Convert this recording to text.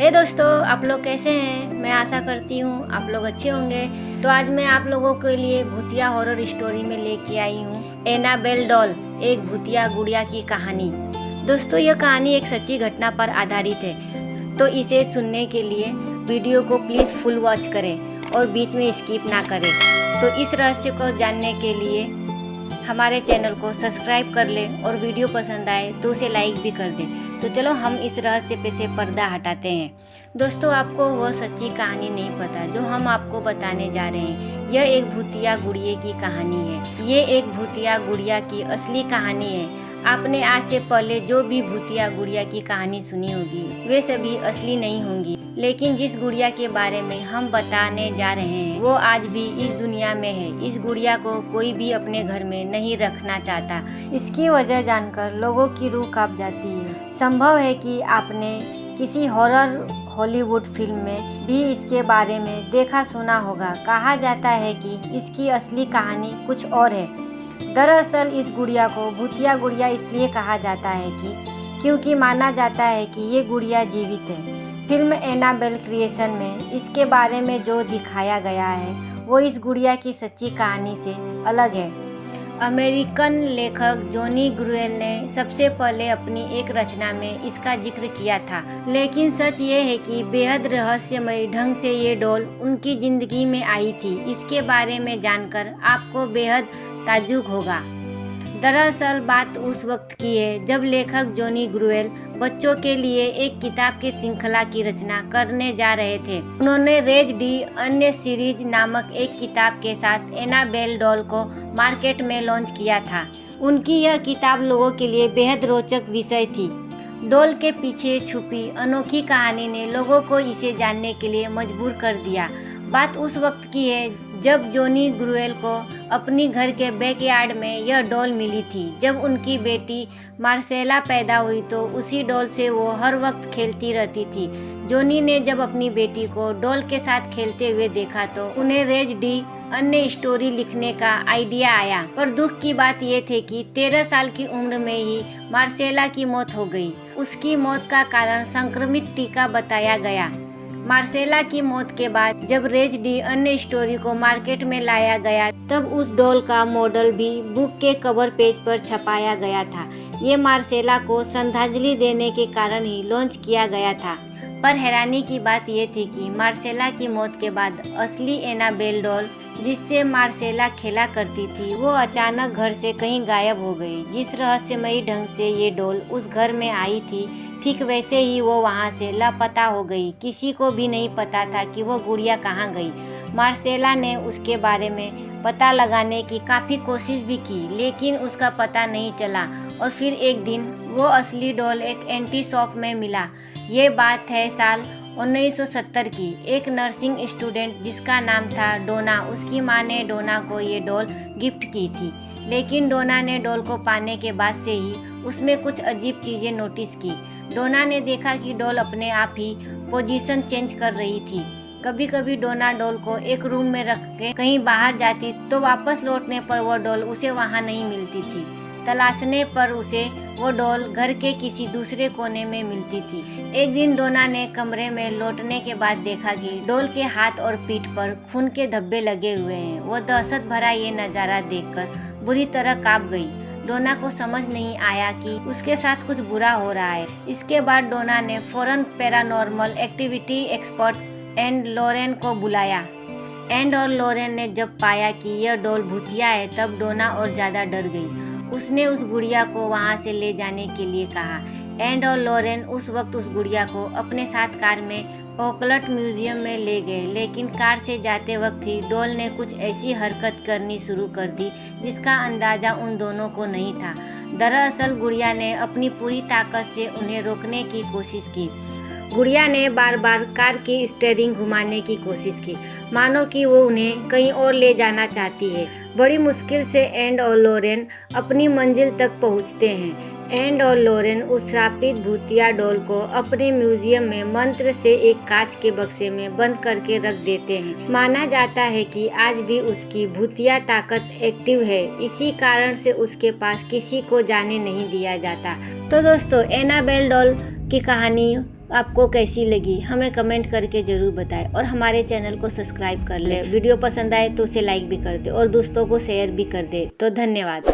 हे दोस्तों, आप लोग कैसे हैं? मैं आशा करती हूँ आप लोग अच्छे होंगे। तो आज मैं आप लोगों के लिए भूतिया हॉरर स्टोरी में लेके आई हूँ एनाबेल डॉल, एक भूतिया गुड़िया की कहानी। दोस्तों, यह कहानी एक सच्ची घटना पर आधारित है, तो इसे सुनने के लिए वीडियो को प्लीज़ फुल वॉच करें और बीच में स्किप ना करें। तो इस रहस्य को जानने के लिए हमारे चैनल को सब्सक्राइब कर लें और वीडियो पसंद आए तो उसे लाइक भी कर दें। तो चलो हम इस रहस्य पे से पर्दा हटाते हैं। दोस्तों, आपको वह सच्ची कहानी नहीं पता जो हम आपको बताने जा रहे हैं। यह एक भूतिया गुड़िया की कहानी है। ये एक भूतिया गुड़िया की असली कहानी है। आपने आज से पहले जो भी भूतिया गुड़िया की कहानी सुनी होगी वे सभी असली नहीं होंगी, लेकिन जिस गुड़िया के बारे में हम बताने जा रहे हैं वो आज भी इस दुनिया में है। इस गुड़िया को कोई भी अपने घर में नहीं रखना चाहता। इसकी वजह जानकर लोगों की रूह कांप जाती है। संभव है कि आपने किसी हॉरर हॉलीवुड फिल्म में भी इसके बारे में देखा सुना होगा। कहा जाता है कि इसकी असली कहानी कुछ और है। दरअसल इस गुड़िया को भूतिया गुड़िया इसलिए कहा जाता है क्योंकि माना जाता है कि ये गुड़िया जीवित है। फिल्म एनाबेल क्रिएशन में इसके बारे में जो दिखाया गया है वो इस गुड़िया की सच्ची कहानी से अलग है। अमेरिकन लेखक जॉनी ग्रुएल ने सबसे पहले अपनी एक रचना में इसका जिक्र किया था, लेकिन सच ये है कि बेहद रहस्यमय ढंग से ये डॉल उनकी जिंदगी में आई थी। इसके बारे में जानकर आपको बेहद ताज्जुब होगा। दरअसल बात उस वक्त की है जब लेखक जॉनी ग्रुएल बच्चों के लिए एक किताब की श्रृंखला की रचना करने जा रहे थे। उन्होंने रेज डी अन्य सीरीज नामक एक किताब के साथ एनाबेल डॉल को मार्केट में लॉन्च किया था। उनकी यह किताब लोगों के लिए बेहद रोचक विषय थी। डॉल के पीछे छुपी अनोखी कहानी ने लोगों को इसे जानने के लिए मजबूर कर दिया। बात उस वक्त की है जब जॉनी ग्रुएल को अपनी घर के बैकयार्ड में यह डॉल मिली थी। जब उनकी बेटी मार्सेला पैदा हुई तो उसी डॉल से वो हर वक्त खेलती रहती थी। जॉनी ने जब अपनी बेटी को डॉल के साथ खेलते हुए देखा तो उन्हें रेज डी अन्य स्टोरी लिखने का आइडिया आया। पर दुख की बात ये थी कि 13 साल की उम्र में ही मार्सेला की मौत हो गई। उसकी मौत का कारण संक्रमित टीका बताया गया। मार्सेला की मौत के बाद जब रेज डी अन्य स्टोरी को मार्केट में लाया गया तब उस डॉल का मॉडल भी बुक के कवर पेज पर छपाया गया था। ये मार्सेला को श्रद्धांजलि देने के कारण ही लॉन्च किया गया था। पर हैरानी की बात ये थी कि मार्सेला की मौत के बाद असली एनाबेल डॉल जिससे मार्सेला खेला करती थी वो अचानक घर से कहीं गायब हो गई। जिस रहस्यमयी ढंग से ये डॉल उस घर में आई थी ठीक वैसे ही वो वहाँ से लापता हो गई। किसी को भी नहीं पता था कि वो गुड़िया कहाँ गई। मार्सेला ने उसके बारे में पता लगाने की काफ़ी कोशिश भी की, लेकिन उसका पता नहीं चला। और फिर एक दिन वो असली डॉल एक एंटी शॉप में मिला। ये बात है साल 1970 की। एक नर्सिंग स्टूडेंट जिसका नाम था डोना, उसकी माँ ने डोना को ये डॉल गिफ्ट की थी। लेकिन डोना ने डॉल को पाने के बाद से ही उसमें कुछ अजीब चीज़ें नोटिस की। डोना ने देखा कि डॉल अपने आप ही पोजीशन चेंज कर रही थी। कभी कभी डोना डॉल को एक रूम में रख के कहीं बाहर जाती तो वापस लौटने पर वो डॉल उसे वहाँ नहीं मिलती थी। तलाशने पर उसे वो डॉल घर के किसी दूसरे कोने में मिलती थी। एक दिन डोना ने कमरे में लौटने के बाद देखा कि डॉल के हाथ और पीठ पर खून के धब्बे लगे हुए हैं। वो दहशत भरा ये नज़ारा देखकर बुरी तरह कांप गई। डोना को समझ नहीं आया कि उसके साथ कुछ बुरा हो रहा है। इसके बाद डोना ने फौरन पैरानॉर्मल एक्टिविटी एक्सपर्ट एंड लोरेन को बुलाया। एंड और लोरेन ने जब पाया कि यह डॉल भूतिया है तब डोना और ज़्यादा डर गई। उसने उस गुड़िया को वहाँ से ले जाने के लिए कहा। एंड और लोरेन उस वक्त उस गुड़िया को अपने साथ कार में ओकलट म्यूजियम में ले गए, लेकिन कार से जाते वक्त ही डॉल ने कुछ ऐसी हरकत करनी शुरू कर दी जिसका अंदाज़ा उन दोनों को नहीं था। दरअसल गुड़िया ने अपनी पूरी ताकत से उन्हें रोकने की कोशिश की। गुड़िया ने बार बार कार की स्टीयरिंग घुमाने की कोशिश की, मानो कि वो उन्हें कहीं और ले जाना चाहती है। बड़ी मुश्किल से एंड और लोरेन अपनी मंजिल तक पहुंचते हैं। एंड और लोरेन उस श्रापित भूतिया डॉल को अपने म्यूजियम में मंत्र से एक कांच के बक्से में बंद करके रख देते हैं। माना जाता है कि आज भी उसकी भूतिया ताकत एक्टिव है। इसी कारण से उसके पास किसी को जाने नहीं दिया जाता। तो दोस्तों, एनाबेल डॉल की कहानी आपको कैसी लगी हमें कमेंट करके ज़रूर बताएं और हमारे चैनल को सब्सक्राइब कर ले। वीडियो पसंद आए तो उसे लाइक भी कर दे और दोस्तों को शेयर भी कर दे। तो धन्यवाद।